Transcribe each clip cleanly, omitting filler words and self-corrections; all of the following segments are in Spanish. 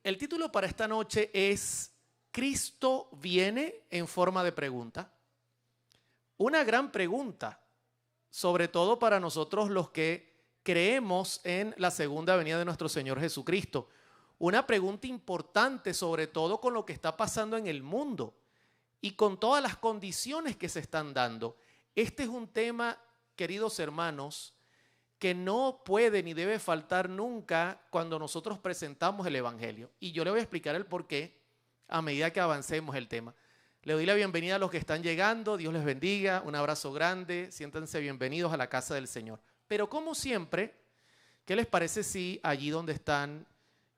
El título para esta noche es ¿Cristo viene en forma de pregunta? Una gran pregunta, sobre todo para nosotros los que creemos en la segunda venida de nuestro Señor Jesucristo. Una pregunta importante, sobre todo con lo que está pasando en el mundo y con todas las condiciones que se están dando. Este es un tema, queridos hermanos, que no puede ni debe faltar nunca cuando nosotros presentamos el Evangelio. Y yo le voy a explicar el porqué a medida que avancemos el tema. Le doy la bienvenida a los que están llegando. Dios les bendiga. Un abrazo grande. Siéntanse bienvenidos a la casa del Señor. Pero como siempre, ¿qué les parece si allí donde están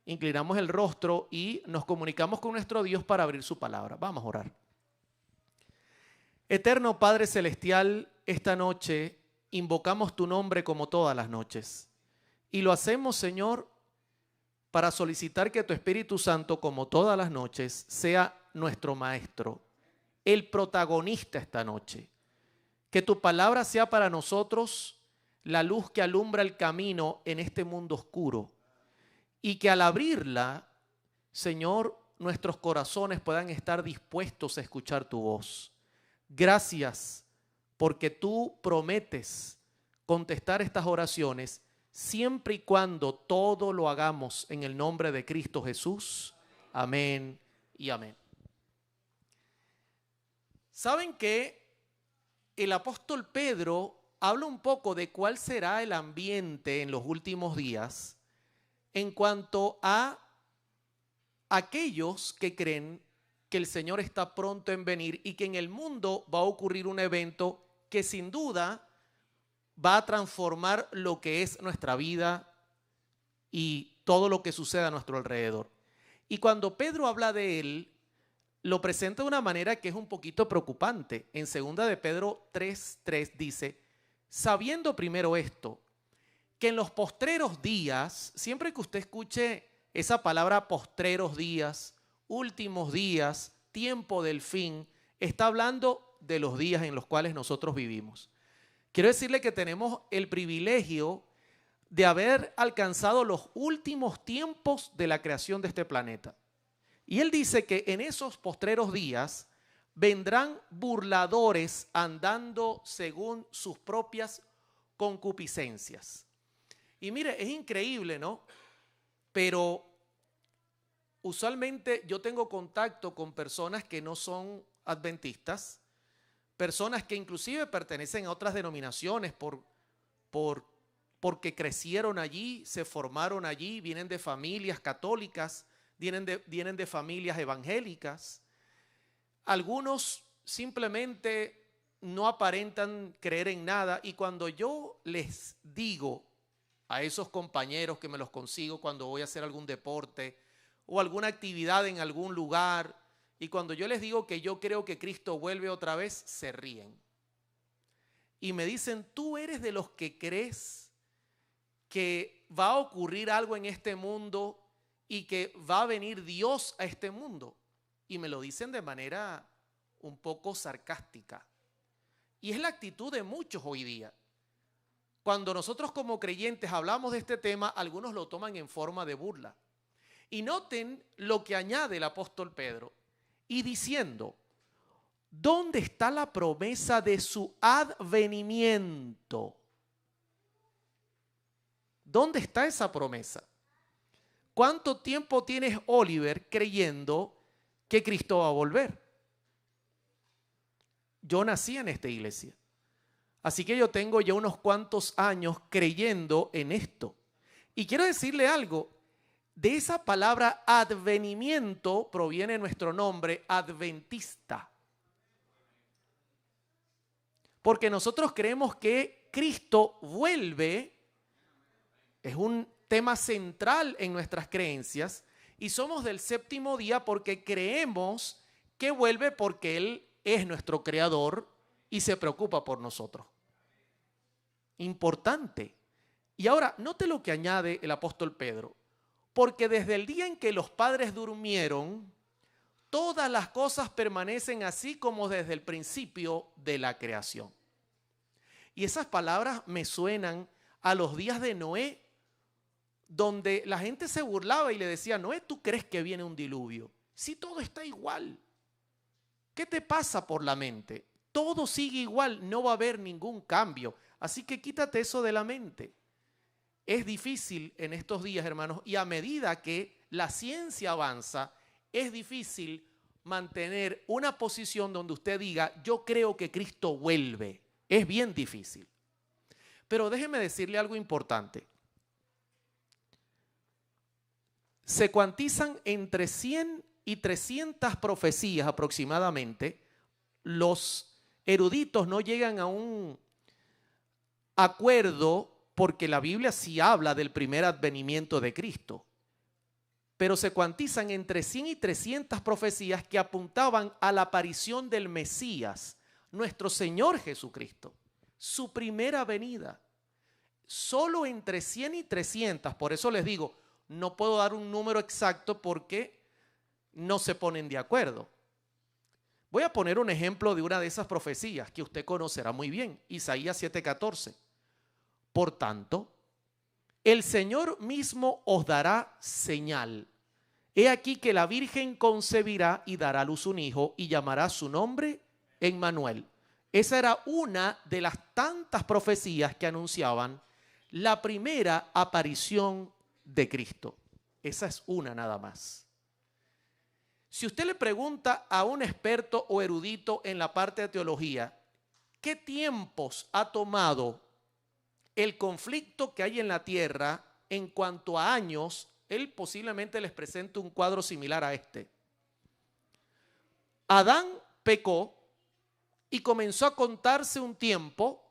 inclinamos el rostro y nos comunicamos con nuestro Dios para abrir su palabra? Vamos a orar. Eterno Padre Celestial, esta noche invocamos tu nombre como todas las noches. Y lo hacemos, Señor, para solicitar que tu Espíritu Santo, como todas las noches, sea nuestro Maestro, el protagonista esta noche. Que tu palabra sea para nosotros la luz que alumbra el camino en este mundo oscuro. Y que al abrirla, Señor, nuestros corazones puedan estar dispuestos a escuchar tu voz. Gracias, porque tú prometes contestar estas oraciones siempre y cuando todo lo hagamos en el nombre de Cristo Jesús. Amén y amén. ¿Saben que el apóstol Pedro habla un poco de cuál será el ambiente en los últimos días en cuanto a aquellos que creen que el Señor está pronto en venir y que en el mundo va a ocurrir un evento que sin duda va a transformar lo que es nuestra vida y todo lo que sucede a nuestro alrededor? Y cuando Pedro habla de él, lo presenta de una manera que es un poquito preocupante. En 2 de Pedro 3:3 dice: sabiendo primero esto, que en los postreros días, siempre que usted escuche esa palabra postreros días, últimos días, tiempo del fin, está hablando de los días en los cuales nosotros vivimos. Quiero decirle que tenemos el privilegio de haber alcanzado los últimos tiempos de la creación de este planeta. Y él dice que en esos postreros días vendrán burladores andando según sus propias concupiscencias. Y mire, es increíble, ¿no? Pero usualmente yo tengo contacto con personas que no son adventistas, personas que inclusive pertenecen a otras denominaciones porque crecieron allí, se formaron allí, vienen de familias católicas, vienen de familias evangélicas. Algunos simplemente no aparentan creer en nada, y cuando yo les digo a esos compañeros que me los consigo cuando voy a hacer algún deporte o alguna actividad en algún lugar, y cuando yo les digo que yo creo que Cristo vuelve otra vez, se ríen. Y me dicen: ¿tú eres de los que crees que va a ocurrir algo en este mundo y que va a venir Dios a este mundo? Y me lo dicen de manera un poco sarcástica. Y es la actitud de muchos hoy día. Cuando nosotros como creyentes hablamos de este tema, algunos lo toman en forma de burla. Y noten lo que añade el apóstol Pedro, y diciendo: ¿dónde está la promesa de su advenimiento? ¿Dónde está esa promesa? ¿Cuánto tiempo tienes, Oliver, creyendo que Cristo va a volver? Yo nací en esta iglesia, así que yo tengo ya unos cuantos años creyendo en esto. Y quiero decirle algo: de esa palabra advenimiento proviene nuestro nombre adventista. Porque nosotros creemos que Cristo vuelve, es un tema central en nuestras creencias, y somos del séptimo día porque creemos que vuelve porque Él es nuestro creador y se preocupa por nosotros. Importante. Y ahora, note lo que añade el apóstol Pedro: porque desde el día en que los padres durmieron, todas las cosas permanecen así como desde el principio de la creación. Y esas palabras me suenan a los días de Noé, donde la gente se burlaba y le decía, Noé, ¿tú crees que viene un diluvio? Si todo está igual, ¿qué te pasa por la mente? Todo sigue igual, no va a haber ningún cambio. Así que quítate eso de la mente. Es difícil en estos días, hermanos, y a medida que la ciencia avanza, es difícil mantener una posición donde usted diga, yo creo que Cristo vuelve. Es bien difícil. Pero déjeme decirle algo importante. Se cuantizan entre 100 y 300 profecías aproximadamente. Los eruditos no llegan a un acuerdo porque la Biblia sí habla del primer advenimiento de Cristo. Pero se cuantizan entre 100 y 300 profecías que apuntaban a la aparición del Mesías, nuestro Señor Jesucristo, su primera venida. Solo entre 100 y 300, por eso les digo, no puedo dar un número exacto porque no se ponen de acuerdo. Voy a poner un ejemplo de una de esas profecías que usted conocerá muy bien, Isaías 7:14. Por tanto, el Señor mismo os dará señal. He aquí que la Virgen concebirá y dará a luz un hijo y llamará su nombre Emmanuel. Esa era una de las tantas profecías que anunciaban la primera aparición de Cristo. Esa es una nada más. Si usted le pregunta a un experto o erudito en la parte de teología, ¿qué tiempos ha tomado el conflicto que hay en la tierra en cuanto a años? Él posiblemente les presente un cuadro similar a este. Adán pecó y comenzó a contarse un tiempo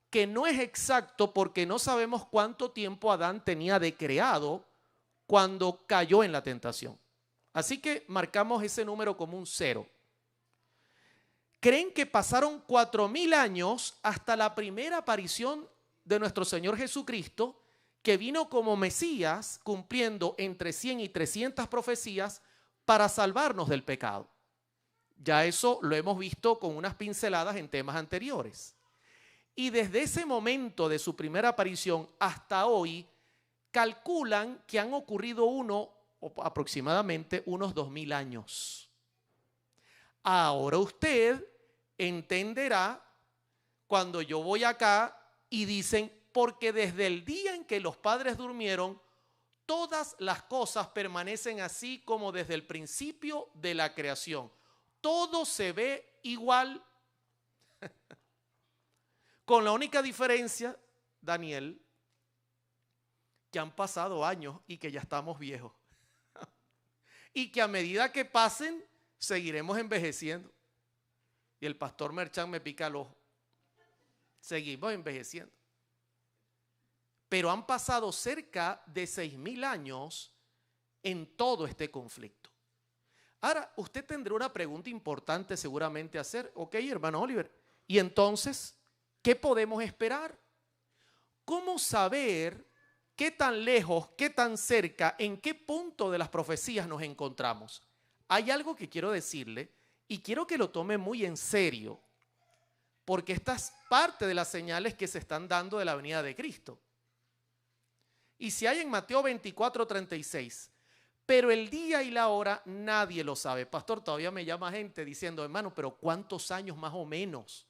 que no es exacto porque no sabemos cuánto tiempo Adán tenía de creado cuando cayó en la tentación. Así que marcamos ese número como un 0. Creen que pasaron 4000 años hasta la primera aparición de nuestro Señor Jesucristo, que vino como Mesías cumpliendo entre 100 y 300 profecías para salvarnos del pecado. Ya eso lo hemos visto con unas pinceladas en temas anteriores. Y desde ese momento de su primera aparición hasta hoy, calculan que han ocurrido aproximadamente unos 2000 años. Ahora usted entenderá cuando yo voy acá y dicen, porque desde el día en que los padres durmieron, todas las cosas permanecen así como desde el principio de la creación. Todo se ve igual, con la única diferencia, Daniel, que han pasado años y que ya estamos viejos. Y que a medida que pasen, seguiremos envejeciendo. Y el pastor Merchán me pica el ojo. Seguimos envejeciendo. Pero han pasado cerca de 6000 años en todo este conflicto. Ahora, usted tendrá una pregunta importante seguramente a hacer. Ok, hermano Oliver. Y entonces, ¿qué podemos esperar? ¿Cómo saber qué tan lejos, qué tan cerca, en qué punto de las profecías nos encontramos? Hay algo que quiero decirle y quiero que lo tome muy en serio, porque esta es parte de las señales que se están dando de la venida de Cristo. Y si hay en Mateo 24:36, pero el día y la hora nadie lo sabe. Pastor, todavía me llama gente diciendo, hermano, pero ¿cuántos años más o menos?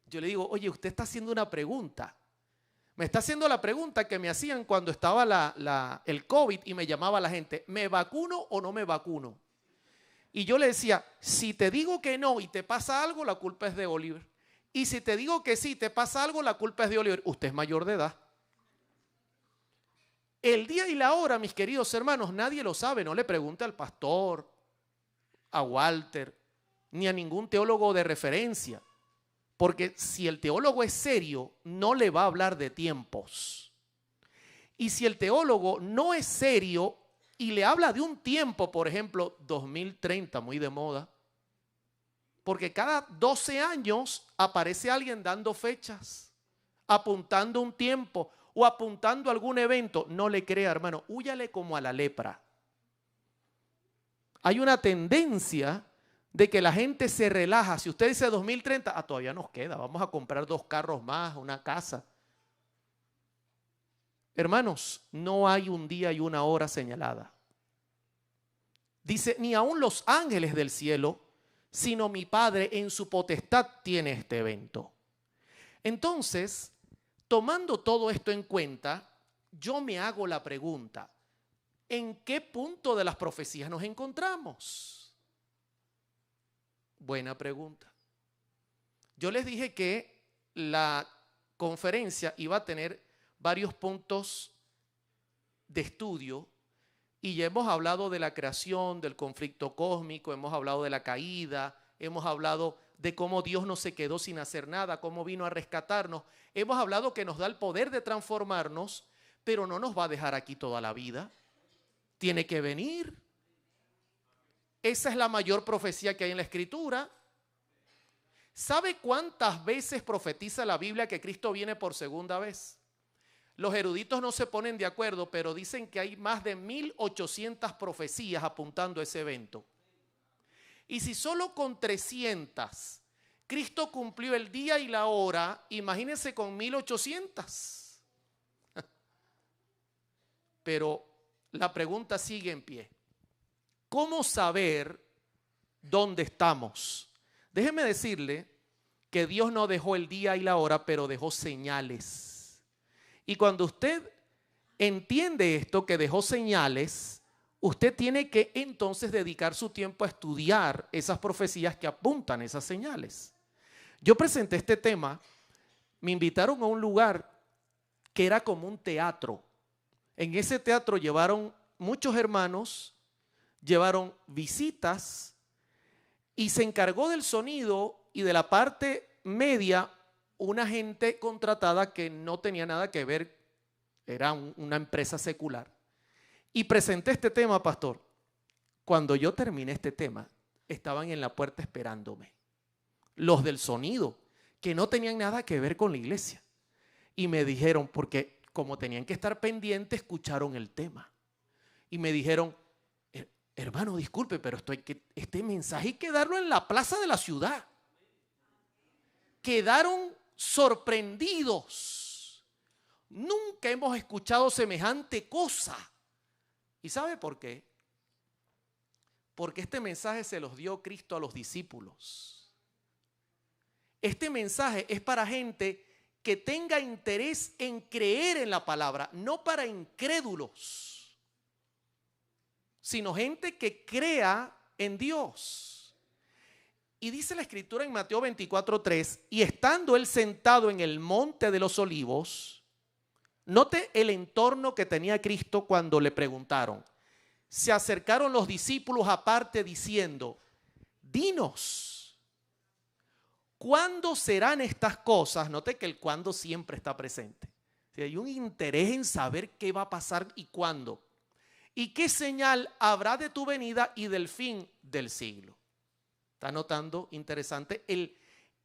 Yo le digo, oye, usted está haciendo una pregunta. Me está haciendo la pregunta que me hacían cuando estaba el COVID y me llamaba la gente, ¿me vacuno o no me vacuno? Y yo le decía, si te digo que no y te pasa algo, la culpa es de Oliver. Y si te digo que sí, te pasa algo, la culpa es de Oliver. Usted es mayor de edad. El día y la hora, mis queridos hermanos, nadie lo sabe. No le pregunte al pastor, a Walter, ni a ningún teólogo de referencia. Porque si el teólogo es serio, no le va a hablar de tiempos. Y si el teólogo no es serio y le habla de un tiempo, por ejemplo, 2030, muy de moda, porque cada 12 años aparece alguien dando fechas, apuntando un tiempo o apuntando algún evento, no le crea, hermano, húyale como a la lepra. Hay una tendencia de que la gente se relaja. Si usted dice 2030, todavía nos queda, vamos a comprar 2 carros más, una casa. Hermanos, no hay un día y una hora señalada. Dice, ni aun los ángeles del cielo, sino mi Padre en su potestad tiene este evento. Entonces, tomando todo esto en cuenta, yo me hago la pregunta, ¿en qué punto de las profecías nos encontramos? Buena pregunta. Yo les dije que la conferencia iba a tener varios puntos de estudio y ya hemos hablado de la creación, del conflicto cósmico, hemos hablado de la caída, hemos hablado de cómo Dios no se quedó sin hacer nada, cómo vino a rescatarnos. Hemos hablado que nos da el poder de transformarnos, pero no nos va a dejar aquí toda la vida. Tiene que venir. Esa es la mayor profecía que hay en la Escritura. ¿Sabe cuántas veces profetiza la Biblia que Cristo viene por segunda vez? Los eruditos no se ponen de acuerdo, pero dicen que hay más de 1800 profecías apuntando a ese evento. Y si solo con 300 Cristo cumplió el día y la hora, imagínense con 1800. Pero la pregunta sigue en pie. ¿Cómo saber dónde estamos? Déjeme decirle que Dios no dejó el día y la hora, pero dejó señales. Y cuando usted entiende esto, que dejó señales, usted tiene que entonces dedicar su tiempo a estudiar esas profecías que apuntan esas señales. Yo presenté este tema, me invitaron a un lugar que era como un teatro. En ese teatro llevaron muchos hermanos, llevaron visitas y se encargó del sonido y de la parte media una gente contratada que no tenía nada que ver, era una empresa secular. Y presenté este tema, pastor. Cuando yo terminé este tema, estaban en la puerta esperándome. Los del sonido, que no tenían nada que ver con la iglesia. Y me dijeron, porque como tenían que estar pendientes, escucharon el tema. Y me dijeron, hermano, disculpe, pero este mensaje hay que darlo en la plaza de la ciudad. Quedaron sorprendidos. Nunca hemos escuchado semejante cosa. ¿Y sabe por qué? Porque este mensaje se los dio Cristo a los discípulos. Este mensaje es para gente que tenga interés en creer en la palabra, no para incrédulos, sino gente que crea en Dios. Y dice la Escritura en Mateo 24:3, y estando él sentado en el monte de los olivos, note el entorno que tenía Cristo cuando le preguntaron. Se acercaron los discípulos aparte diciendo, dinos, ¿cuándo serán estas cosas? Note que el cuándo siempre está presente. O sea, hay un interés en saber qué va a pasar y cuándo. ¿Y qué señal habrá de tu venida y del fin del siglo? ¿Está notando? Interesante.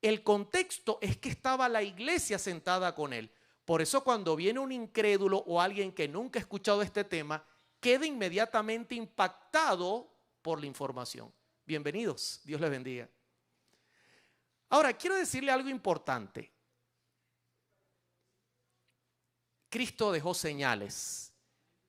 El contexto es que estaba la iglesia sentada con él. Por eso cuando viene un incrédulo o alguien que nunca ha escuchado este tema, queda inmediatamente impactado por la información. Bienvenidos, Dios les bendiga. Ahora, quiero decirle algo importante. Cristo dejó señales.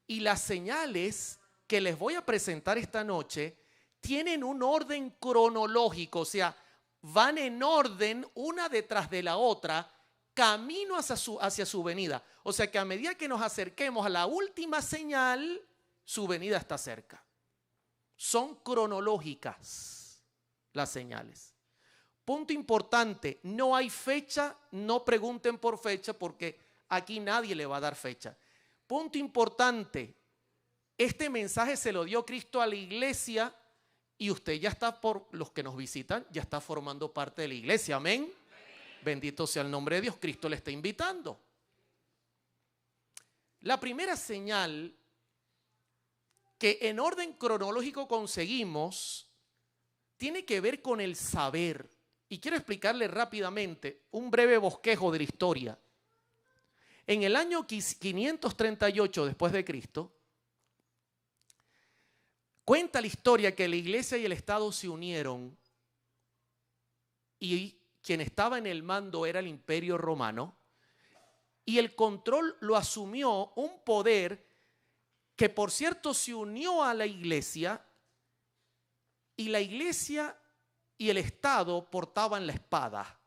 Y las señales que les voy a presentar esta noche tienen un orden cronológico, o sea, van en orden una detrás de la otra, camino hacia su venida. O sea que a medida que nos acerquemos a la última señal, su venida está cerca. Son cronológicas las señales. Punto importante, no hay fecha, no pregunten por fecha porque aquí nadie le va a dar fecha. Punto importante, este mensaje se lo dio Cristo a la iglesia y usted ya está, por los que nos visitan, ya está formando parte de la iglesia. Amén. Bendito sea el nombre de Dios, Cristo le está invitando. La primera señal que en orden cronológico conseguimos tiene que ver con el saber. Y quiero explicarle rápidamente un breve bosquejo de la historia. En el año 538 después de Cristo, cuenta la historia que la iglesia y el Estado se unieron y quien estaba en el mando era el Imperio Romano y el control lo asumió un poder que, por cierto, se unió a la iglesia, y la iglesia y el Estado portaban la espada.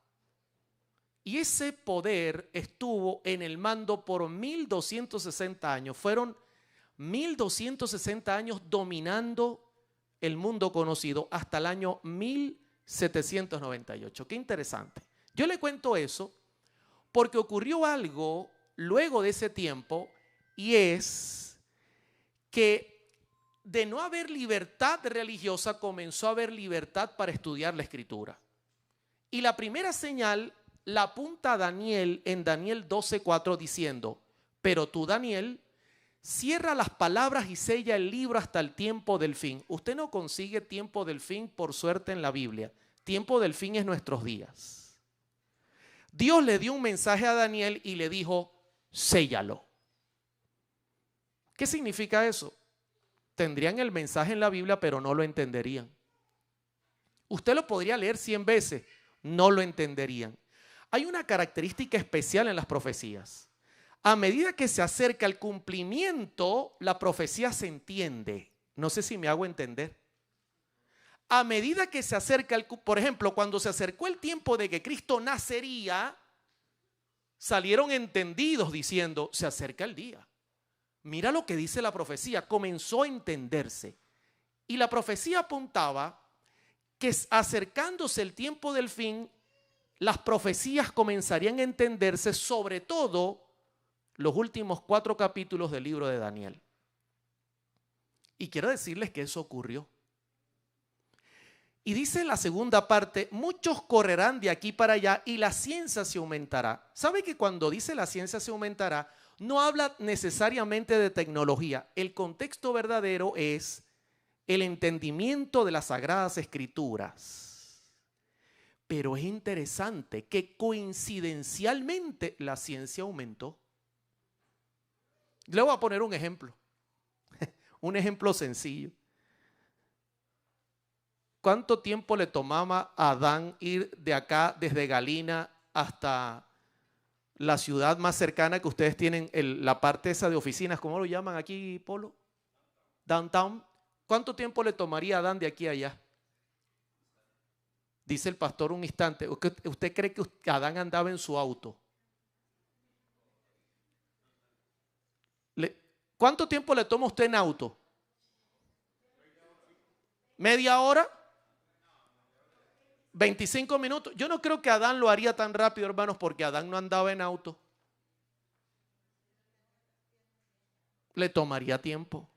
Y ese poder estuvo en el mando por 1260 años. Fueron 1260 años dominando el mundo conocido hasta el año 1798. Qué interesante. Yo le cuento eso porque ocurrió algo luego de ese tiempo, y es que de no haber libertad religiosa comenzó a haber libertad para estudiar la Escritura. Y la primera señal la apunta Daniel en Daniel 12:4 diciendo: pero tú, Daniel, cierra las palabras y sella el libro hasta el tiempo del fin. Usted no consigue tiempo del fin por suerte en la Biblia. Tiempo del fin es nuestros días. Dios le dio un mensaje a Daniel y le dijo: séllalo. ¿Qué significa eso? Tendrían el mensaje en la Biblia, pero no lo entenderían. Usted lo podría leer 100 veces, no lo entenderían. Hay una característica especial en las profecías. A medida que se acerca el cumplimiento, la profecía se entiende. No sé si me hago entender. A medida que se acerca, por ejemplo, cuando se acercó el tiempo de que Cristo nacería, salieron entendidos diciendo: se acerca el día. Mira lo que dice la profecía, comenzó a entenderse. Y la profecía apuntaba que acercándose el tiempo del fin, las profecías comenzarían a entenderse, sobre todo los últimos 4 capítulos del libro de Daniel. Y quiero decirles que eso ocurrió. Y dice en la segunda parte: muchos correrán de aquí para allá y la ciencia se aumentará. ¿Sabe que cuando dice la ciencia se aumentará, no habla necesariamente de tecnología? El contexto verdadero es el entendimiento de las Sagradas Escrituras. Pero es interesante que coincidencialmente la ciencia aumentó. Le voy a poner un ejemplo. Un ejemplo sencillo. ¿Cuánto tiempo le tomaba a Adán ir de acá, desde Galina, hasta la ciudad más cercana que ustedes tienen, la parte esa de oficinas? ¿Cómo lo llaman aquí, Polo? Downtown. ¿Cuánto tiempo le tomaría a Adán de aquí a allá? Dice el pastor un instante. ¿Usted cree que Adán andaba en su auto? ¿Cuánto tiempo le toma usted en auto? ¿Media hora? 25 minutos. Yo no creo que Adán lo haría tan rápido, hermanos, porque Adán no andaba en auto. Le tomaría tiempo.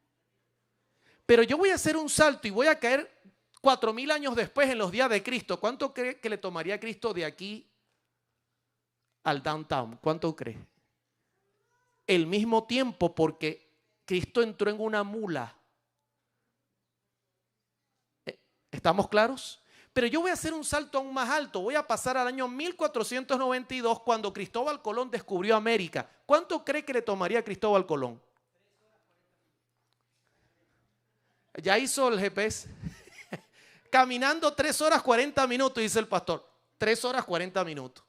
Pero yo voy a hacer un salto y voy a caer 4000 años después, en los días de Cristo. ¿Cuánto cree que le tomaría a Cristo de aquí al downtown? ¿Cuánto cree? El mismo tiempo, porque Cristo entró en una mula. ¿Estamos claros? Pero yo voy a hacer un salto aún más alto. Voy a pasar al año 1492, cuando Cristóbal Colón descubrió América. ¿Cuánto cree que le tomaría a Cristóbal Colón? Ya hizo el GPS. Caminando 3 horas 40 minutos, dice el pastor. 3 horas 40 minutos.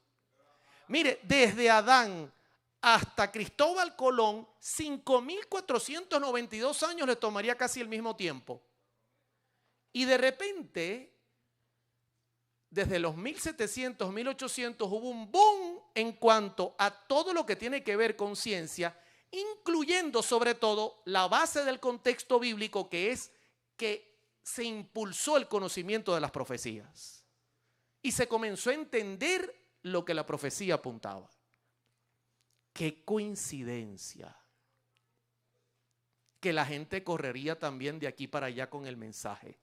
Mire, desde Adán hasta Cristóbal Colón, 5492 años le tomaría casi el mismo tiempo. Y de repente, desde los 1700, 1800, hubo un boom en cuanto a todo lo que tiene que ver con ciencia, incluyendo sobre todo la base del contexto bíblico, que es que se impulsó el conocimiento de las profecías. Y se comenzó a entender lo que la profecía apuntaba. Qué coincidencia que la gente correría también de aquí para allá con el mensaje.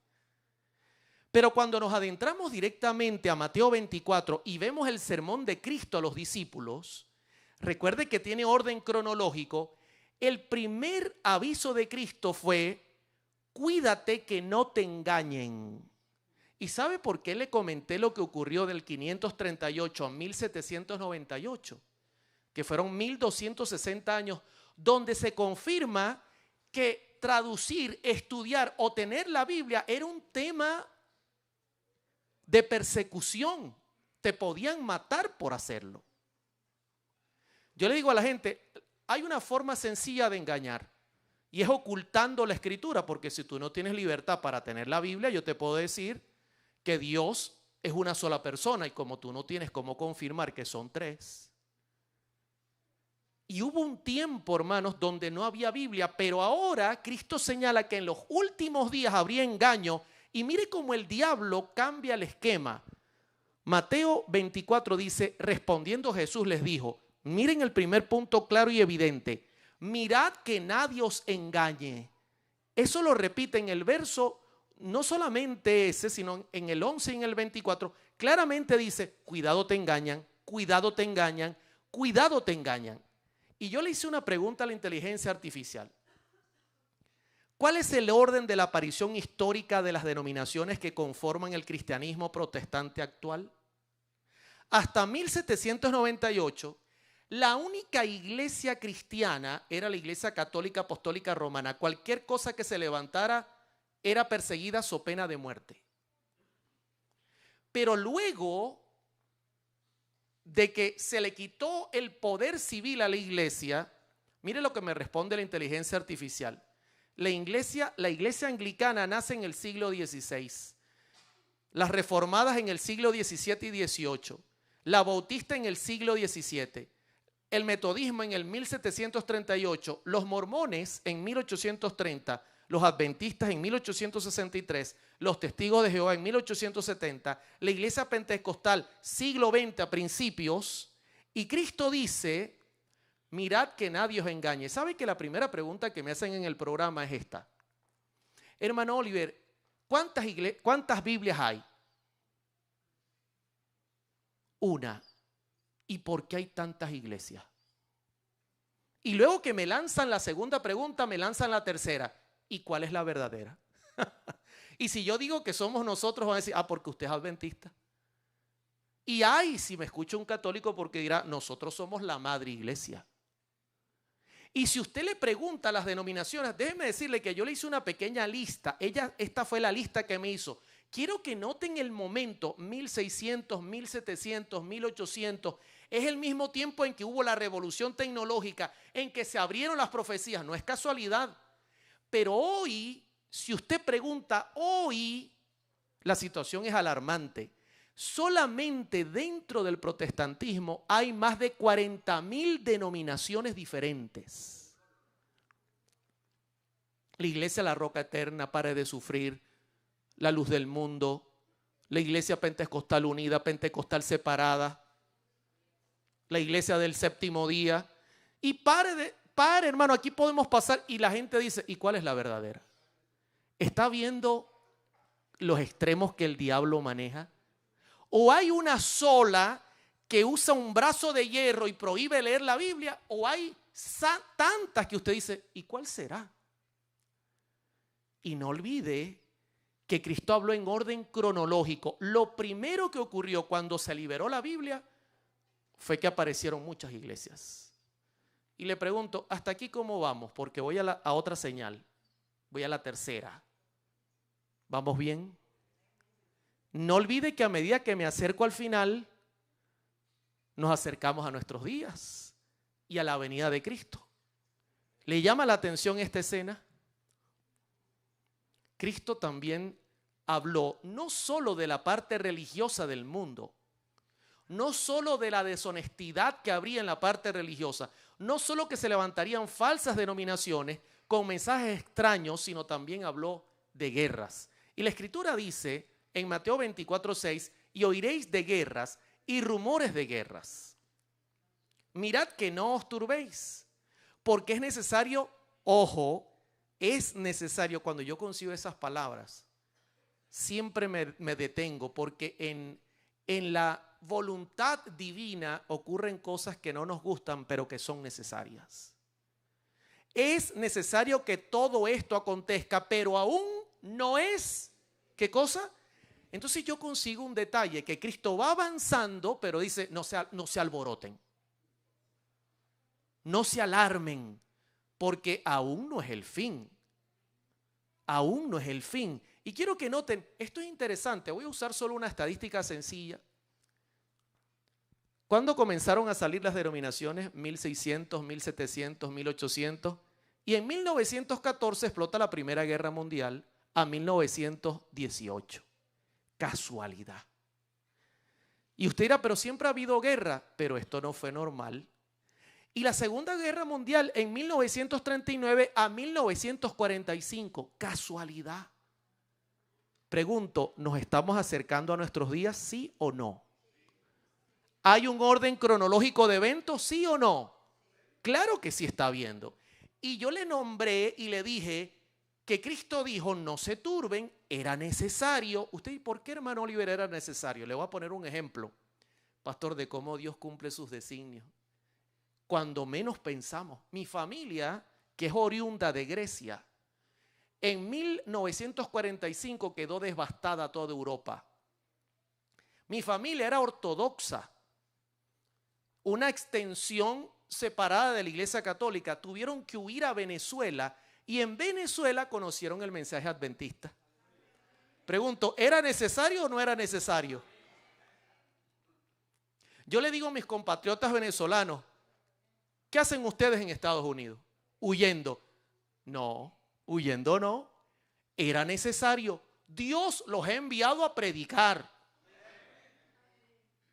Pero cuando nos adentramos directamente a Mateo 24 y vemos el sermón de Cristo a los discípulos, recuerde que tiene orden cronológico. El primer aviso de Cristo fue: cuídate que no te engañen. ¿Y sabe por qué le comenté lo que ocurrió del 538 a 1798? Que fueron 1260 años, donde se confirma que traducir, estudiar o tener la Biblia era un tema de persecución. Te podían matar por hacerlo. Yo le digo a la gente, hay una forma sencilla de engañar y es ocultando la escritura, porque si tú no tienes libertad para tener la Biblia, yo te puedo decir que Dios es una sola persona y como tú no tienes cómo confirmar que son tres. Y hubo un tiempo, hermanos, donde no había Biblia, pero ahora Cristo señala que en los últimos días habría engaño y mire cómo el diablo cambia el esquema. Mateo 24 dice, respondiendo Jesús les dijo, miren el primer punto claro y evidente, mirad que nadie os engañe. Eso lo repite en el verso, no solamente ese, sino en el 11 y en el 24, claramente dice, cuidado te engañan, cuidado te engañan, cuidado te engañan. Y yo le hice una pregunta a la inteligencia artificial. ¿Cuál es el orden de la aparición histórica de las denominaciones que conforman el cristianismo protestante actual? Hasta 1798, la única iglesia cristiana era la Iglesia Católica Apostólica Romana. Cualquier cosa que se levantara era perseguida so pena de muerte. Pero luego de que se le quitó el poder civil a la iglesia, mire lo que me responde la inteligencia artificial. La iglesia anglicana nace en el siglo XVI, las reformadas en el siglo XVII y XVIII, la bautista en el siglo XVII, el metodismo en el 1738, los mormones en 1830, los adventistas en 1863, los testigos de Jehová en 1870, la iglesia pentecostal siglo XX a principios, y Cristo dice, mirad que nadie os engañe. ¿Sabe que la primera pregunta que me hacen en el programa es esta? Hermano Oliver, ¿cuántas Biblias hay? Una. ¿Y por qué hay tantas iglesias? Y luego que me lanzan la segunda pregunta, me lanzan la tercera. ¿Y cuál es la verdadera? Y si yo digo que somos nosotros, van a decir, porque usted es adventista. Y si me escucha un católico, porque dirá, nosotros somos la madre iglesia. Y si usted le pregunta a las denominaciones, déjeme decirle que yo le hice una pequeña lista. Esta fue la lista que me hizo. Quiero que noten el momento, 1600, 1700, 1800. Es el mismo tiempo en que hubo la revolución tecnológica, en que se abrieron las profecías. No es casualidad. Pero hoy, si usted pregunta, hoy la situación es alarmante. Solamente dentro del protestantismo hay más de 40,000 denominaciones diferentes. La iglesia La Roca Eterna, Pare de Sufrir, La Luz del Mundo, la iglesia pentecostal unida, pentecostal separada, la iglesia del séptimo día. Y pare, hermano, aquí podemos pasar y la gente dice, ¿y cuál es la verdadera? ¿Está viendo los extremos que el diablo maneja? ¿O hay una sola que usa un brazo de hierro y prohíbe leer la Biblia? ¿O hay tantas que usted dice, ¿y cuál será? Y no olvide que Cristo habló en orden cronológico. Lo primero que ocurrió cuando se liberó la Biblia fue que aparecieron muchas iglesias. Y le pregunto, ¿hasta aquí cómo vamos? Porque voy a otra señal. Voy a la tercera. ¿Vamos bien? No olvide que a medida que me acerco al final, nos acercamos a nuestros días y a la venida de Cristo. ¿Le llama la atención esta escena? Cristo también habló no solo de la parte religiosa del mundo, no solo de la deshonestidad que habría en la parte religiosa, no solo que se levantarían falsas denominaciones con mensajes extraños, sino también habló de guerras. Y la Escritura dice en Mateo 24:6, y oiréis de guerras y rumores de guerras. Mirad que no os turbéis, porque es necesario, ojo, es necesario, cuando yo consigo esas palabras, siempre me detengo, porque en la voluntad divina ocurren cosas que no nos gustan, pero que son necesarias. Es necesario que todo esto acontezca, pero aún no es, ¿qué cosa? Entonces yo consigo un detalle, que Cristo va avanzando, pero dice, no se alboroten, no se alarmen, porque aún no es el fin. Aún no es el fin. Y quiero que noten, esto es interesante, voy a usar solo una estadística sencilla. ¿Cuándo comenzaron a salir las denominaciones? 1600, 1700, 1800. Y en 1914 explota la Primera Guerra Mundial a 1918. Casualidad. Y usted dirá, pero siempre ha habido guerra, pero esto no fue normal. Y la Segunda Guerra Mundial en 1939 a 1945. Casualidad. Pregunto, ¿nos estamos acercando a nuestros días, sí o no? ¿Hay un orden cronológico de eventos, sí o no? Claro que sí está habiendo. Y yo le nombré y le dije que Cristo dijo, no se turben, era necesario. Usted, ¿y por qué, hermano Oliver, era necesario? Le voy a poner un ejemplo, pastor, de cómo Dios cumple sus designios. Cuando menos pensamos. Mi familia, que es oriunda de Grecia, en 1945 quedó devastada toda Europa. Mi familia era ortodoxa, una extensión separada de la Iglesia Católica. Tuvieron que huir a Venezuela y en Venezuela conocieron el mensaje adventista. Pregunto, ¿era necesario o no era necesario? Yo le digo a mis compatriotas venezolanos, ¿qué hacen ustedes en Estados Unidos? Huyendo. No, huyendo no. Era necesario. Dios los ha enviado a predicar.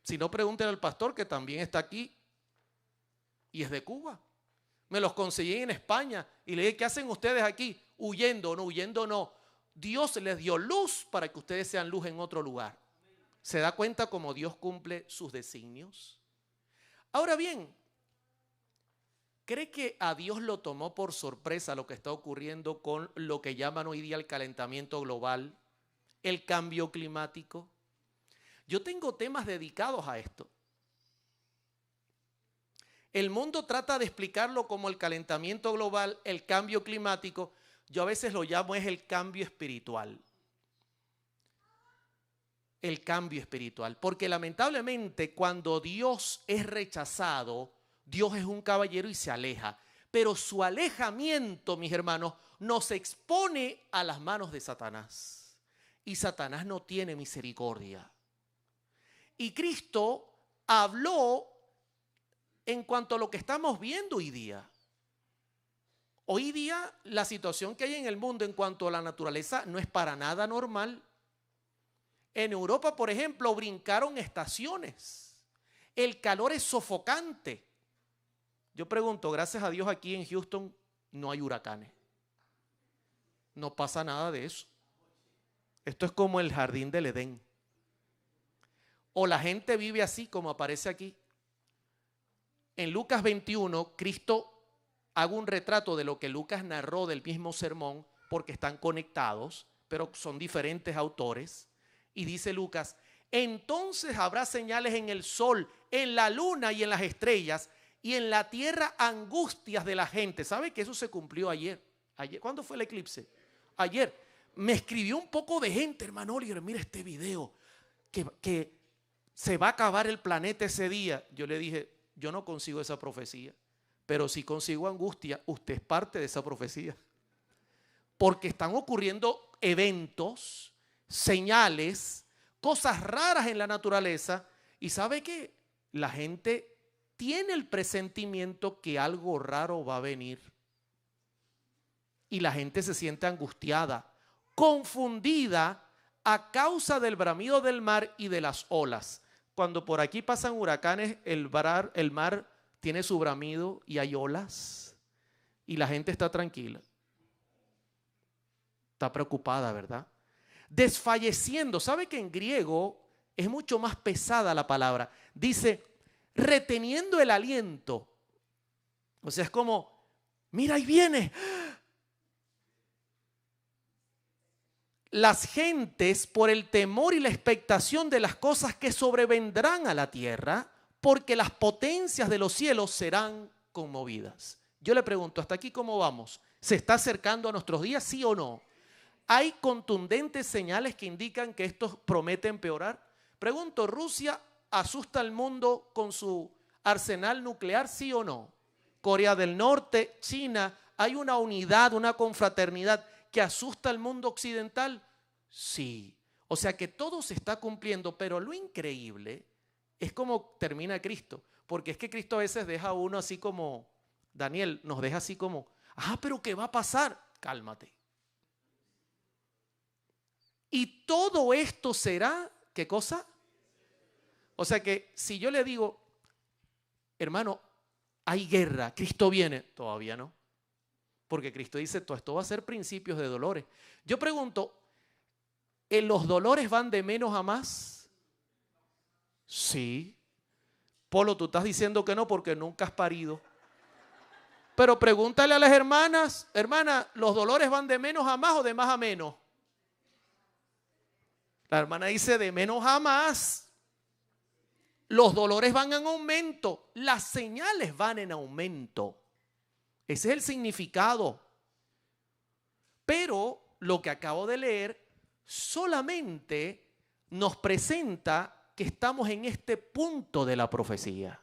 Si no, pregúntenle al pastor que también está aquí y es de Cuba. Me los conseguí en España y le dije, ¿qué hacen ustedes aquí? Huyendo, no, huyendo no. Dios les dio luz para que ustedes sean luz en otro lugar. ¿Se da cuenta cómo Dios cumple sus designios? Ahora bien, ¿cree que a Dios lo tomó por sorpresa lo que está ocurriendo con lo que llaman hoy día el calentamiento global, el cambio climático? Yo tengo temas dedicados a esto. El mundo trata de explicarlo como el calentamiento global, el cambio climático. Yo a veces lo llamo es el cambio espiritual. El cambio espiritual. Porque lamentablemente cuando Dios es rechazado, Dios es un caballero y se aleja. Pero su alejamiento, mis hermanos, nos expone a las manos de Satanás. Y Satanás no tiene misericordia. Y Cristo habló en cuanto a lo que estamos viendo hoy día. Hoy día la situación que hay en el mundo en cuanto a la naturaleza no es para nada normal. En Europa, por ejemplo, brincaron estaciones. El calor es sofocante. Yo pregunto, gracias a Dios aquí en Houston no hay huracanes. No pasa nada de eso. Esto es como el jardín del Edén. O la gente vive así como aparece aquí. En Lucas 21, Cristo hago un retrato de lo que Lucas narró del mismo sermón, porque están conectados, pero son diferentes autores. Y dice Lucas, entonces habrá señales en el sol, en la luna y en las estrellas, y en la tierra angustias de la gente. ¿Sabe que eso se cumplió ayer? ¿Cuándo fue el eclipse? Ayer. Me escribió un poco de gente, hermano Oliver, mira este video, que se va a acabar el planeta ese día. Yo le dije, yo no consigo esa profecía, pero si consigo angustia, usted es parte de esa profecía. Porque están ocurriendo eventos, señales, cosas raras en la naturaleza. ¿Y sabe qué? La gente tiene el presentimiento que algo raro va a venir. Y la gente se siente angustiada, confundida a causa del bramido del mar y de las olas. Cuando por aquí pasan huracanes, el mar tiene su bramido y hay olas. Y la gente está tranquila. Está preocupada, ¿verdad? Desfalleciendo. ¿Sabe que en griego es mucho más pesada la palabra? Dice, reteniendo el aliento. O sea, es como, mira, ahí viene. Las gentes, por el temor y la expectación de las cosas que sobrevendrán a la tierra, porque las potencias de los cielos serán conmovidas. Yo le pregunto, ¿hasta aquí cómo vamos? ¿Se está acercando a nuestros días, sí o no? ¿Hay contundentes señales que indican que esto promete empeorar? Pregunto, ¿Rusia asusta al mundo con su arsenal nuclear, sí o no? Corea del Norte, China, ¿hay una unidad, una confraternidad que asusta al mundo occidental? Sí. O sea que todo se está cumpliendo, pero lo increíble es como termina Cristo. Porque es que Cristo a veces deja a uno así como, Daniel nos deja así como, pero ¿qué va a pasar? Cálmate. Y todo esto será, ¿qué cosa? O sea que si yo le digo, hermano, hay guerra, Cristo viene, todavía no. Porque Cristo dice, todo esto va a ser principios de dolores. Yo pregunto, ¿los dolores van de menos a más? Sí. Polo, tú estás diciendo que no porque nunca has parido. Pero pregúntale a las hermanas, hermana, ¿los dolores van de menos a más o de más a menos? La hermana dice de menos a más. Los dolores van en aumento, las señales van en aumento. Ese es el significado. Pero lo que acabo de leer solamente nos presenta que estamos en este punto de la profecía.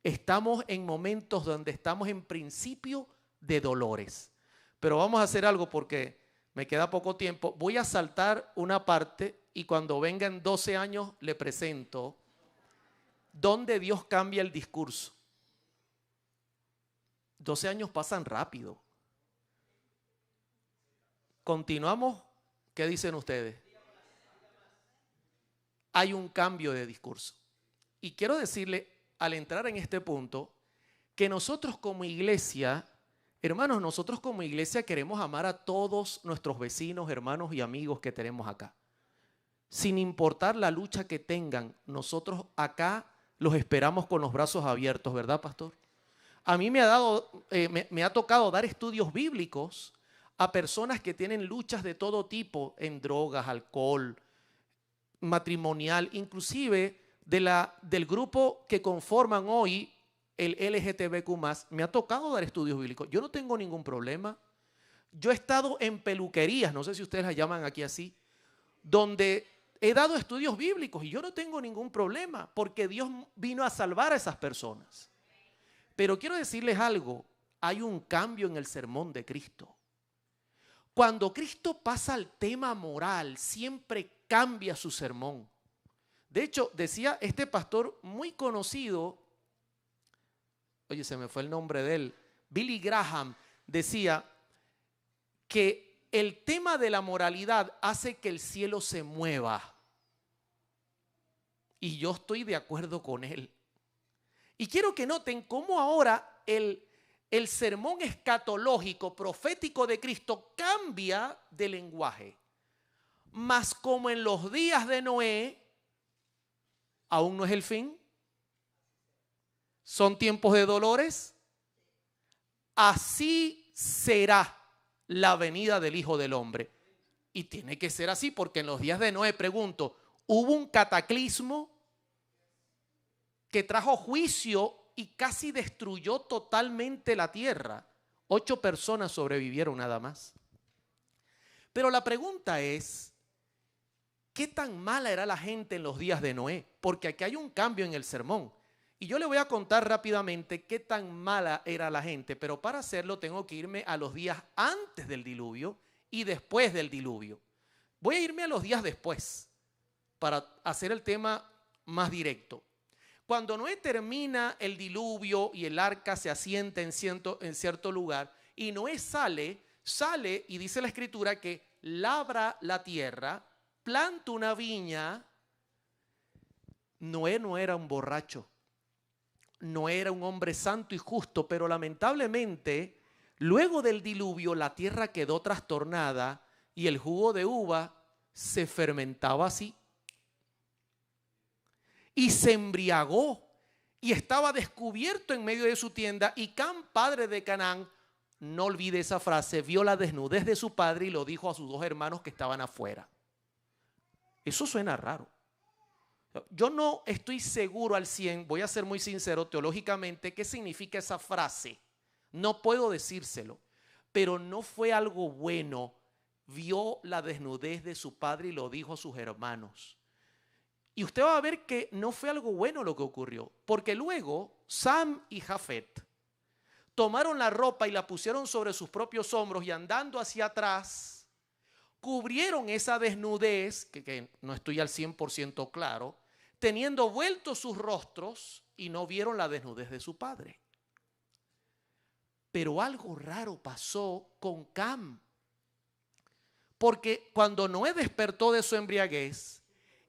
Estamos en momentos donde estamos en principio de dolores. Pero vamos a hacer algo porque me queda poco tiempo. Voy a saltar una parte y cuando vengan 12 años le presento donde Dios cambia el discurso. 12 años pasan rápido. Continuamos. ¿Qué dicen ustedes? Hay un cambio de discurso. Y quiero decirle, al entrar en este punto, que nosotros como iglesia, hermanos, nosotros como iglesia queremos amar a todos nuestros vecinos, hermanos y amigos que tenemos acá. Sin importar la lucha que tengan, nosotros acá los esperamos con los brazos abiertos, ¿verdad, pastor? A mí me ha tocado dar estudios bíblicos a personas que tienen luchas de todo tipo en drogas, alcohol, matrimonial, inclusive del grupo que conforman hoy el LGTBQ+. Me ha tocado dar estudios bíblicos. Yo no tengo ningún problema. Yo he estado en peluquerías, no sé si ustedes las llaman aquí así, donde he dado estudios bíblicos y yo no tengo ningún problema porque Dios vino a salvar a esas personas. Pero quiero decirles algo, hay un cambio en el sermón de Cristo. Cuando Cristo pasa al tema moral, siempre cambia su sermón. De hecho, decía este pastor muy conocido, oye, se me fue el nombre de él, Billy Graham, decía que el tema de la moralidad hace que el cielo se mueva. Y yo estoy de acuerdo con él. Y quiero que noten cómo ahora el sermón escatológico, profético de Cristo cambia de lenguaje. Mas como en los días de Noé, aún no es el fin, son tiempos de dolores, así será la venida del Hijo del Hombre. Y tiene que ser así porque en los días de Noé, pregunto, hubo un cataclismo que trajo juicio y casi destruyó totalmente la tierra. 8 personas sobrevivieron nada más. Pero la pregunta es, ¿qué tan mala era la gente en los días de Noé? Porque aquí hay un cambio en el sermón. Y yo le voy a contar rápidamente qué tan mala era la gente, pero para hacerlo tengo que irme a los días antes del diluvio y después del diluvio. Voy a irme a los días después para hacer el tema más directo. Cuando Noé termina el diluvio y el arca se asienta en cierto lugar y Noé sale y dice la escritura que labra la tierra, planta una viña. Noé no era un borracho, no era un hombre santo y justo, pero lamentablemente luego del diluvio la tierra quedó trastornada y el jugo de uva se fermentaba así. Y se embriagó y estaba descubierto en medio de su tienda y Cam, padre de Canaán, no olvide esa frase, vio la desnudez de su padre y lo dijo a sus 2 hermanos que estaban afuera. Eso suena raro. Yo no estoy seguro al 100, voy a ser muy sincero teológicamente, qué significa esa frase. No puedo decírselo, pero no fue algo bueno. Vio la desnudez de su padre y lo dijo a sus hermanos. Y usted va a ver que no fue algo bueno lo que ocurrió, porque luego Sam y Jafet tomaron la ropa y la pusieron sobre sus propios hombros y andando hacia atrás, cubrieron esa desnudez, que no estoy al 100% claro, teniendo vueltos sus rostros y no vieron la desnudez de su padre. Pero algo raro pasó con Cam. Porque cuando Noé despertó de su embriaguez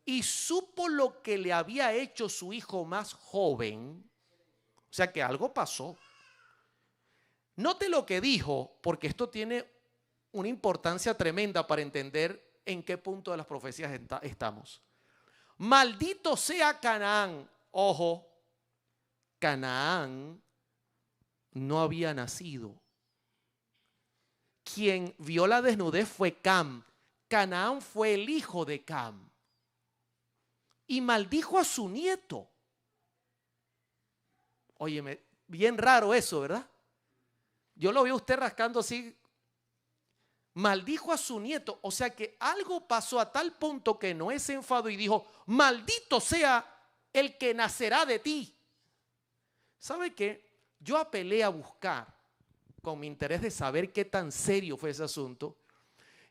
y supo lo que le había hecho su hijo más joven, o sea que algo pasó. Note lo que dijo, porque esto tiene una importancia tremenda para entender en qué punto de las profecías estamos. Maldito sea Canaán. Ojo, Canaán no había nacido. Quien vio la desnudez fue Cam. Canaán fue el hijo de Cam. Y maldijo a su nieto. Óyeme, bien raro eso, ¿verdad? Yo lo veo a usted rascando así. Maldijo a su nieto. O sea que algo pasó a tal punto que Noé se enfadó y dijo: maldito sea el que nacerá de ti. ¿Sabe qué? Yo apelé a buscar con mi interés de saber qué tan serio fue ese asunto,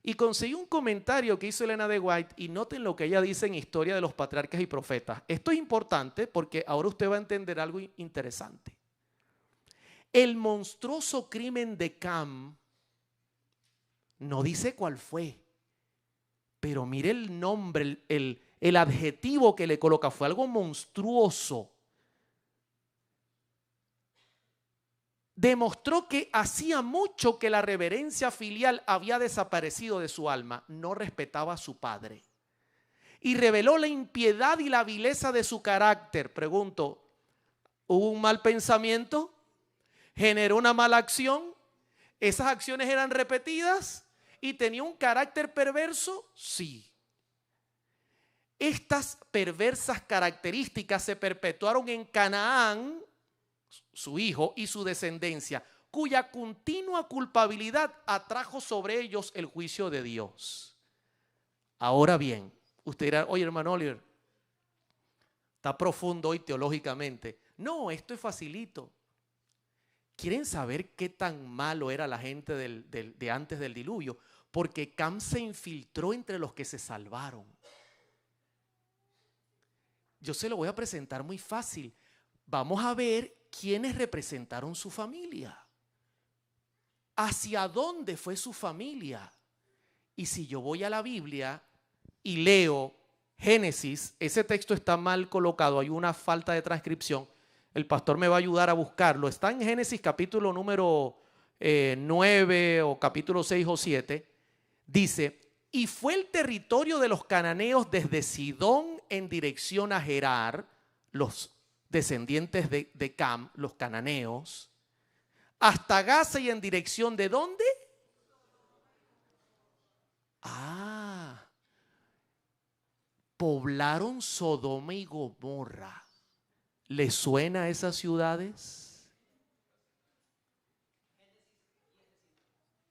y conseguí un comentario que hizo Elena de White, y noten lo que ella dice en Historia de los Patriarcas y Profetas. Esto es importante porque ahora usted va a entender algo interesante. El monstruoso crimen de Cam no dice cuál fue, pero mire el nombre, el adjetivo que le coloca, fue algo monstruoso. Demostró que hacía mucho que la reverencia filial había desaparecido de su alma. No respetaba a su padre. Y reveló la impiedad y la vileza de su carácter. Pregunto, ¿hubo un mal pensamiento? ¿Generó una mala acción? ¿Esas acciones eran repetidas? ¿Y tenía un carácter perverso? Sí. Estas perversas características se perpetuaron en Canaán, su hijo, y su descendencia, cuya continua culpabilidad atrajo sobre ellos el juicio de Dios. Ahora bien, usted dirá: oye, hermano Oliver, está profundo hoy teológicamente. No, esto es facilito. ¿Quieren saber qué tan malo era la gente de antes del diluvio? Porque Cam se infiltró entre los que se salvaron. Yo se lo voy a presentar muy fácil. Vamos a ver quiénes representaron su familia. ¿Hacia dónde fue su familia? Y si yo voy a la Biblia y leo Génesis, ese texto está mal colocado, hay una falta de transcripción. El pastor me va a ayudar a buscarlo. Está en Génesis capítulo número 9 o capítulo 6 o 7. Dice: y fue el territorio de los cananeos desde Sidón en dirección a Gerar, los descendientes de Cam, los cananeos, hasta Gaza, y en dirección ¿de dónde? Poblaron Sodoma y Gomorra. ¿Les suena a esas ciudades?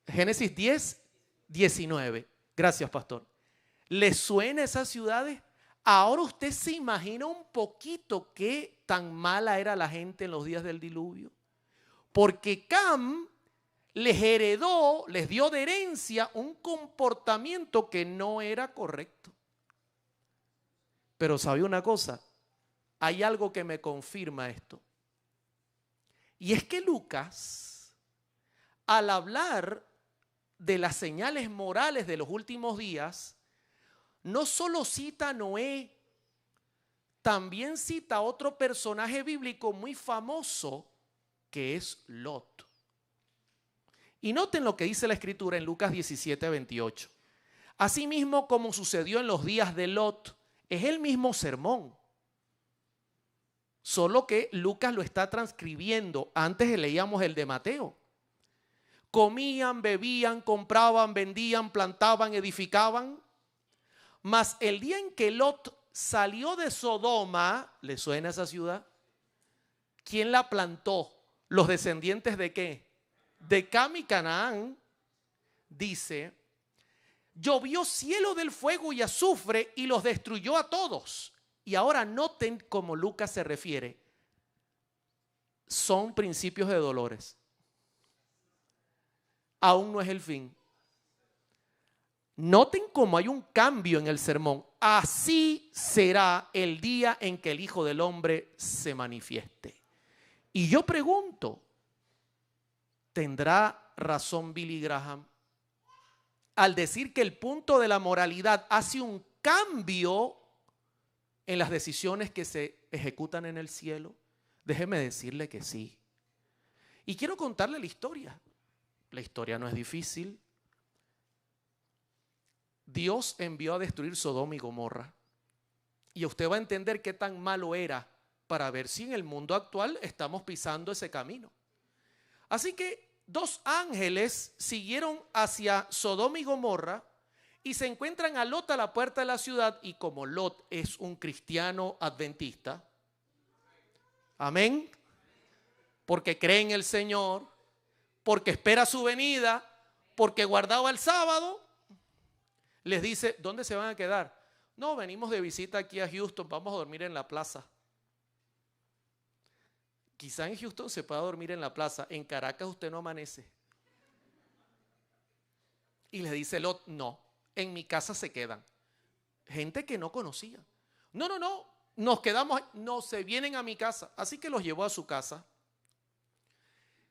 Génesis 10, 19. Gracias, pastor. ¿Les suena a esas ciudades? Ahora usted se imagina un poquito qué tan mala era la gente en los días del diluvio. Porque Cam les heredó, les dio de herencia un comportamiento que no era correcto. Pero ¿sabe una cosa? Hay algo que me confirma esto. Y es que Lucas, al hablar de las señales morales de los últimos días, no solo cita a Noé, también cita a otro personaje bíblico muy famoso, que es Lot. Y noten lo que dice la Escritura en Lucas 17, 28. Asimismo, como sucedió en los días de Lot, es el mismo sermón, solo que Lucas lo está transcribiendo. Antes leíamos el de Mateo. Comían, bebían, compraban, vendían, plantaban, edificaban. Mas el día en que Lot salió de Sodoma, ¿le suena esa ciudad? ¿Quién la plantó? ¿Los descendientes de qué? De Cam y Canaán. Dice: llovió cielo del fuego y azufre y los destruyó a todos. Y ahora noten cómo Lucas se refiere. Son principios de dolores. Aún no es el fin. Noten cómo hay un cambio en el sermón. así será el día en que el Hijo del Hombre se manifieste. Y yo pregunto, ¿tendrá razón Billy Graham al decir que el punto de la moralidad hace un cambio en las decisiones que se ejecutan en el cielo? Déjeme decirle que sí. Y quiero contarle la historia. La historia no es difícil. Dios envió a destruir Sodoma y Gomorra. Y usted va a entender qué tan malo era para ver si en el mundo actual estamos pisando ese camino. Así que 2 ángeles siguieron hacia Sodoma y Gomorra y se encuentran a Lot a la puerta de la ciudad. Y como Lot es un cristiano adventista, amén, porque cree en el Señor, porque espera su venida, porque guardaba el sábado, les dice, ¿dónde se van a quedar? No, venimos de visita aquí a Houston, vamos a dormir en la plaza. Quizá en Houston se pueda dormir en la plaza, en Caracas usted no amanece. Y le dice Lot, no, en mi casa se quedan. Gente que no conocía. No, nos quedamos, no, se vienen a mi casa. Así que los llevó a su casa.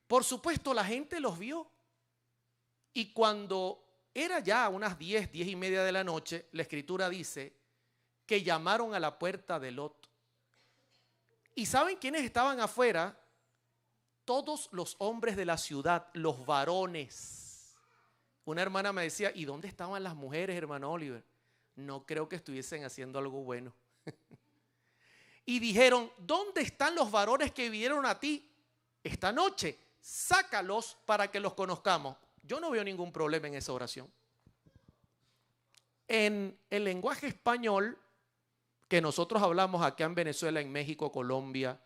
Por supuesto, la gente los vio. Y cuando era ya unas 10:30 de la noche, la escritura dice que llamaron a la puerta de Lot. ¿Y saben quiénes estaban afuera? Todos los hombres de la ciudad, los varones. Una hermana me decía, ¿y dónde estaban las mujeres, hermano Oliver? No creo que estuviesen haciendo algo bueno. Y dijeron, ¿dónde están los varones que vinieron a ti esta noche? Sácalos para que los conozcamos. Yo no veo ningún problema en esa oración. En el lenguaje español que nosotros hablamos acá en Venezuela, en México, Colombia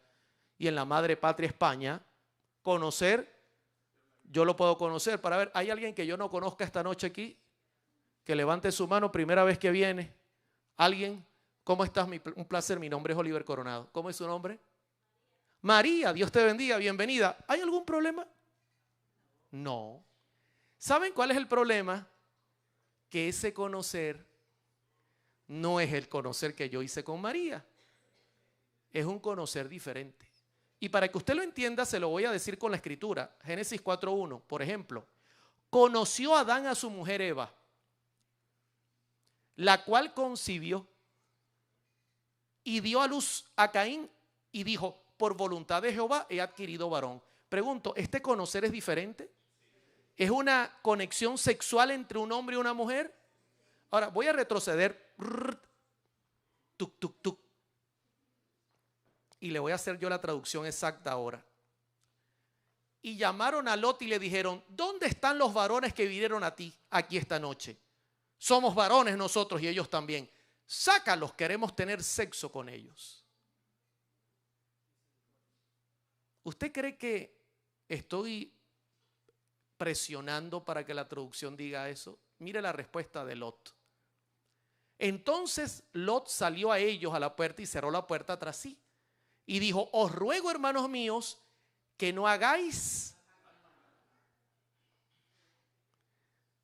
y en la madre patria España, conocer, yo lo puedo conocer para ver, ¿hay alguien que yo no conozca esta noche aquí? Que levante su mano, primera vez que viene. ¿Alguien? ¿Cómo estás? Un placer, mi nombre es Oliver Coronado. ¿Cómo es su nombre? María, Dios te bendiga, bienvenida. ¿Hay algún problema? No. ¿Saben cuál es el problema? Que ese conocer no es el conocer que yo hice con María. Es un conocer diferente. Y para que usted lo entienda, se lo voy a decir con la escritura. Génesis 4:1, por ejemplo. Conoció Adán a su mujer Eva, la cual concibió y dio a luz a Caín y dijo, por voluntad de Jehová he adquirido varón. Pregunto, ¿este conocer es diferente? ¿Es una conexión sexual entre un hombre y una mujer? Ahora voy a retroceder. Tuc, tuc, tuc. Y le voy a hacer yo la traducción exacta ahora. Y llamaron a Lot y le dijeron, ¿dónde están los varones que vinieron a ti aquí esta noche? Somos varones nosotros y ellos también. Sácalos, queremos tener sexo con ellos. ¿Usted cree que estoy presionando para que la traducción diga eso? Mire la respuesta de Lot. Entonces Lot salió a ellos a la puerta y cerró la puerta tras sí. Y dijo, os ruego, hermanos míos, que no hagáis.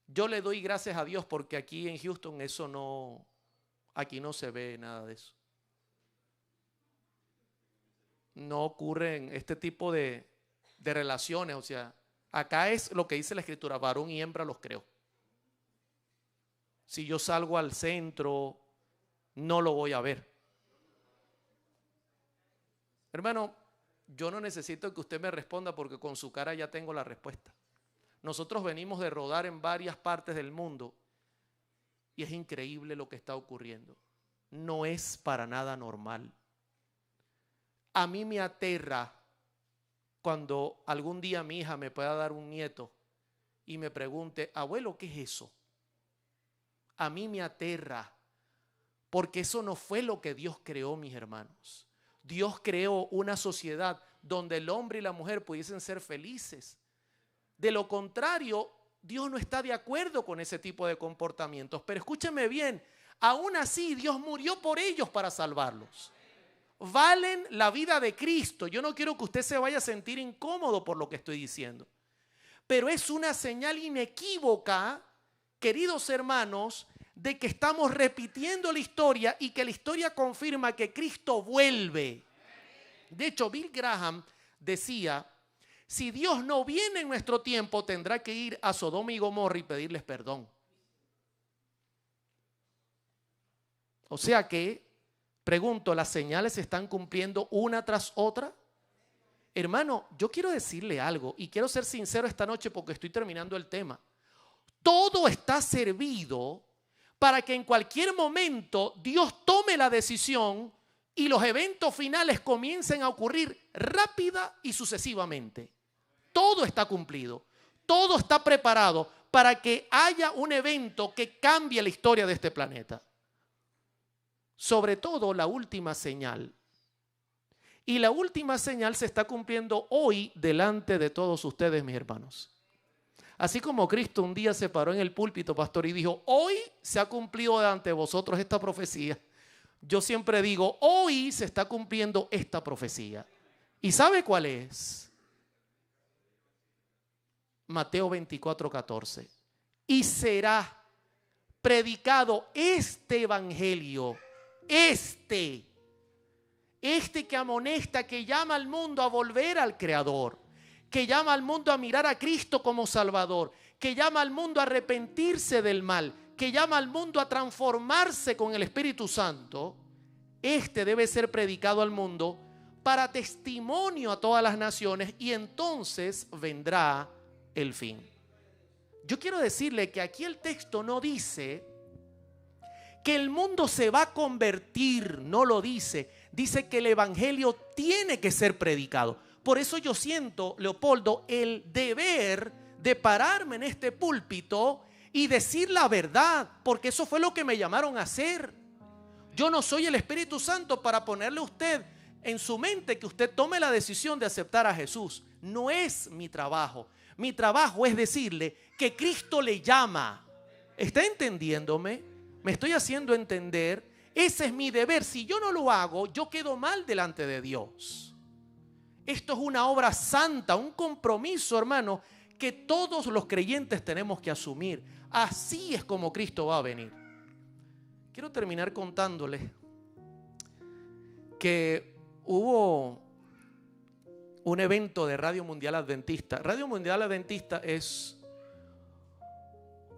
Yo le doy gracias a Dios porque aquí en Houston eso no, aquí no se ve nada de eso. No ocurren este tipo de relaciones, o sea, acá es lo que dice la escritura, varón y hembra los creó. Si yo salgo al centro, no lo voy a ver. Hermano, yo no necesito que usted me responda porque con su cara ya tengo la respuesta. Nosotros venimos de rodar en varias partes del mundo y es increíble lo que está ocurriendo. No es para nada normal. A mí me aterra cuando algún día mi hija me pueda dar un nieto y me pregunte, abuelo, ¿qué es eso? A mí me aterra porque eso no fue lo que Dios creó, mis hermanos. Dios creó una sociedad donde el hombre y la mujer pudiesen ser felices. De lo contrario, Dios no está de acuerdo con ese tipo de comportamientos. Pero escúcheme bien, aún así Dios murió por ellos para salvarlos. Valen la vida de Cristo. Yo no quiero que usted se vaya a sentir incómodo por lo que estoy diciendo. Pero es una señal inequívoca, queridos hermanos, de que estamos repitiendo la historia y que la historia confirma que Cristo vuelve. De hecho, Bill Graham decía, si Dios no viene en nuestro tiempo, tendrá que ir a Sodoma y Gomorra y pedirles perdón. O sea que, pregunto, ¿las señales se están cumpliendo una tras otra? Hermano, yo quiero decirle algo y quiero ser sincero esta noche porque estoy terminando el tema. Todo está servido para que en cualquier momento Dios tome la decisión y los eventos finales comiencen a ocurrir rápida y sucesivamente. Todo está cumplido, todo está preparado para que haya un evento que cambie la historia de este planeta. Sobre todo la última señal. Y la última señal se está cumpliendo hoy delante de todos ustedes, mis hermanos. Así como Cristo un día se paró en el púlpito, pastor, y dijo, hoy se ha cumplido delante de vosotros esta profecía. Yo siempre digo, hoy se está cumpliendo esta profecía. ¿Y sabe cuál es? Mateo 24:14. Y será predicado este evangelio, este que amonesta, que llama al mundo a volver al Creador, que llama al mundo a mirar a Cristo como Salvador, que llama al mundo a arrepentirse del mal, que llama al mundo a transformarse con el Espíritu Santo. Este debe ser predicado al mundo para testimonio a todas las naciones y entonces vendrá el fin. Yo quiero decirle que aquí el texto no dice que el mundo se va a convertir, no lo dice. Dice que el evangelio tiene que ser predicado. Por eso yo siento, Leopoldo, el deber de pararme en este púlpito y decir la verdad, porque eso fue lo que me llamaron a hacer. Yo no soy el Espíritu Santo para ponerle a usted en su mente que usted tome la decisión de aceptar a Jesús. No es mi trabajo. Mi trabajo es decirle que Cristo le llama. ¿Está entendiéndome? ¿Me estoy haciendo entender? Ese es mi deber. Si yo no lo hago, yo quedo mal delante de Dios. Esto es una obra santa, un compromiso, hermano, que todos los creyentes tenemos que asumir. Así es como Cristo va a venir. Quiero terminar contándoles que hubo un evento de Radio Mundial Adventista. Radio Mundial Adventista es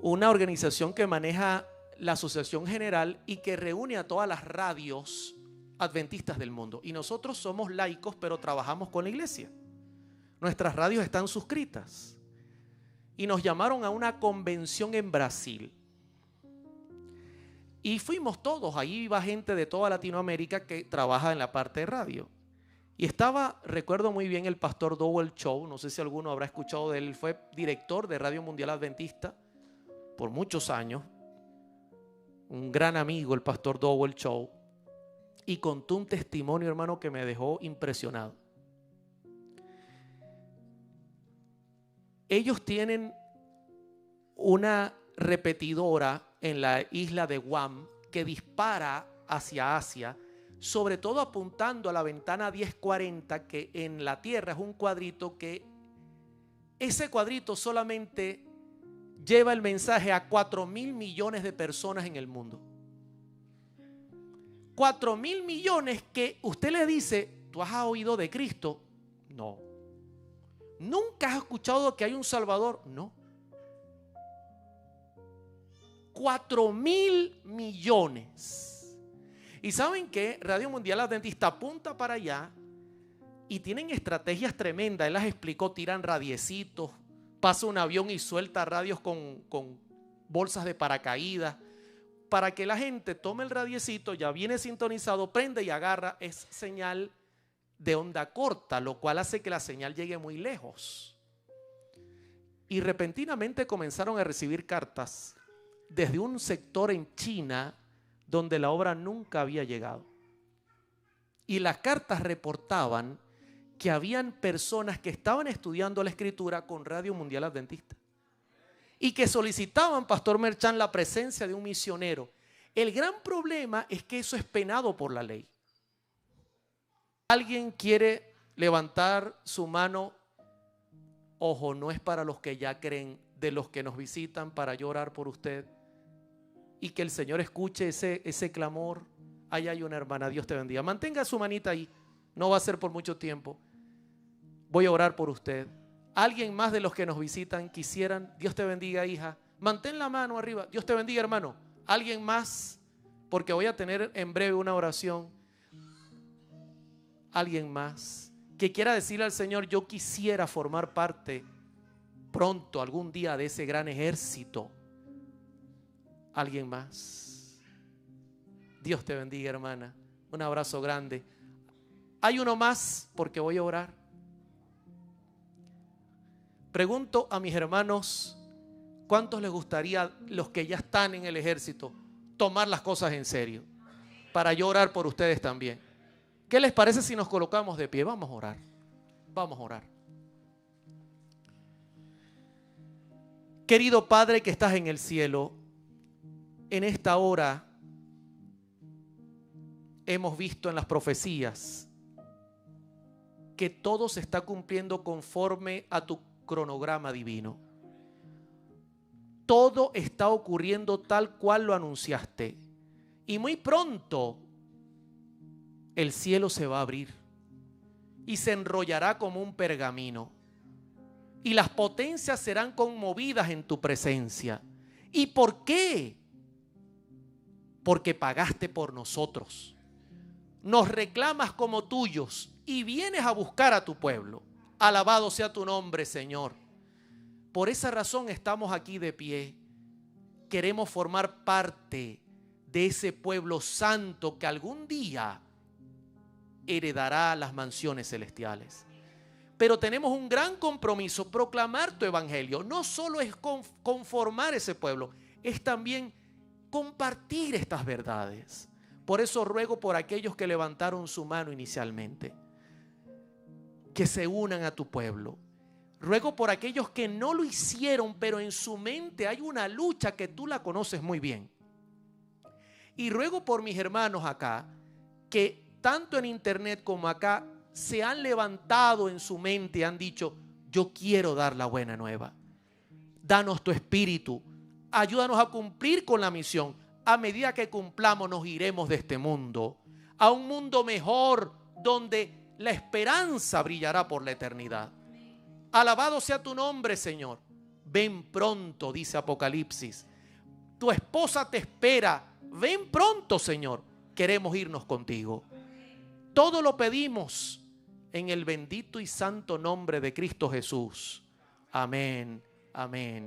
una organización que maneja la Asociación General y que reúne a todas las radios adventistas del mundo. Y nosotros somos laicos, pero trabajamos con la iglesia. Nuestras radios están suscritas. Y nos llamaron a una convención en Brasil. Y fuimos todos. Ahí iba gente de toda Latinoamérica que trabaja en la parte de radio. Y estaba, recuerdo muy bien, el pastor Dowell Chow. No sé si alguno habrá escuchado de él. Fue director de Radio Mundial Adventista por muchos años. Un gran amigo, el pastor Dowell Chow. Y contó un testimonio, hermano, que me dejó impresionado. Ellos tienen una repetidora en la isla de Guam que dispara hacia Asia, sobre todo apuntando a la ventana 1040, que en la Tierra es un cuadrito que ese cuadrito solamente lleva el mensaje a 4.000 millones de personas en el mundo. 4.000 millones que usted le dice, ¿tú has oído de Cristo? No. ¿Nunca has escuchado que hay un Salvador? No. 4.000 millones. ¿Y saben qué? Radio Mundial Adventista apunta para allá y tienen estrategias tremendas. Él las explicó, tiran radiecitos, pasa un avión y suelta radios con bolsas de paracaídas para que la gente tome el radiecito, ya viene sintonizado, prende y agarra. Es señal de onda corta, lo cual hace que la señal llegue muy lejos. Y repentinamente comenzaron a recibir cartas desde un sector en China donde la obra nunca había llegado. Y las cartas reportaban que habían personas que estaban estudiando la escritura con Radio Mundial Adventista y que solicitaban, Pastor Merchán, la presencia de un misionero. El gran problema es que eso es penado por la ley. ¿Alguien quiere levantar su mano? Ojo, no es para los que ya creen, de los que nos visitan para yo orar por usted. y que el Señor escuche ese clamor. Ahí hay una hermana, Dios te bendiga. Mantenga su manita ahí, no va a ser por mucho tiempo. Voy a orar por usted. Alguien más de los que nos visitan quisieran, Dios te bendiga, hija. Mantén la mano arriba, Dios te bendiga, hermano. Alguien más, porque voy a tener en breve una oración. Alguien más que quiera decirle al Señor, yo quisiera formar parte pronto, algún día, de ese gran ejército. Alguien más. Dios te bendiga, hermana. Un abrazo grande. Hay uno más, porque voy a orar. Pregunto a mis hermanos, ¿cuántos les gustaría, los que ya están en el ejército, tomar las cosas en serio? Para yo orar por ustedes también. ¿Qué les parece si nos colocamos de pie? Vamos a orar. Vamos a orar. Querido Padre que estás en el cielo, en esta hora hemos visto en las profecías que todo se está cumpliendo conforme a tu cronograma divino. Todo está ocurriendo tal cual lo anunciaste. Y muy pronto el cielo se va a abrir y se enrollará como un pergamino. Y las potencias serán conmovidas en tu presencia. ¿Y por qué? Porque pagaste por nosotros. Nos reclamas como tuyos y vienes a buscar a tu pueblo. Alabado sea tu nombre, Señor. Por esa razón estamos aquí de pie. Queremos formar parte de ese pueblo santo que algún día heredará las mansiones celestiales. Pero tenemos un gran compromiso: proclamar tu evangelio. No solo es conformar ese pueblo, es también compartir estas verdades. Por eso ruego por aquellos que levantaron su mano inicialmente, que se unan a tu pueblo. Ruego por aquellos que no lo hicieron, pero en su mente hay una lucha que tú la conoces muy bien. Y ruego por mis hermanos acá, que tanto en internet como acá se han levantado en su mente y han dicho, yo quiero dar la buena nueva. Danos tu espíritu, ayúdanos a cumplir con la misión. A medida que cumplamos nos iremos de este mundo a un mundo mejor, donde la esperanza brillará por la eternidad. Alabado sea tu nombre, Señor. Ven pronto, dice Apocalipsis. Tu esposa te espera. Ven pronto, Señor. Queremos irnos contigo. Todo lo pedimos en el bendito y santo nombre de Cristo Jesús. Amén. Amén.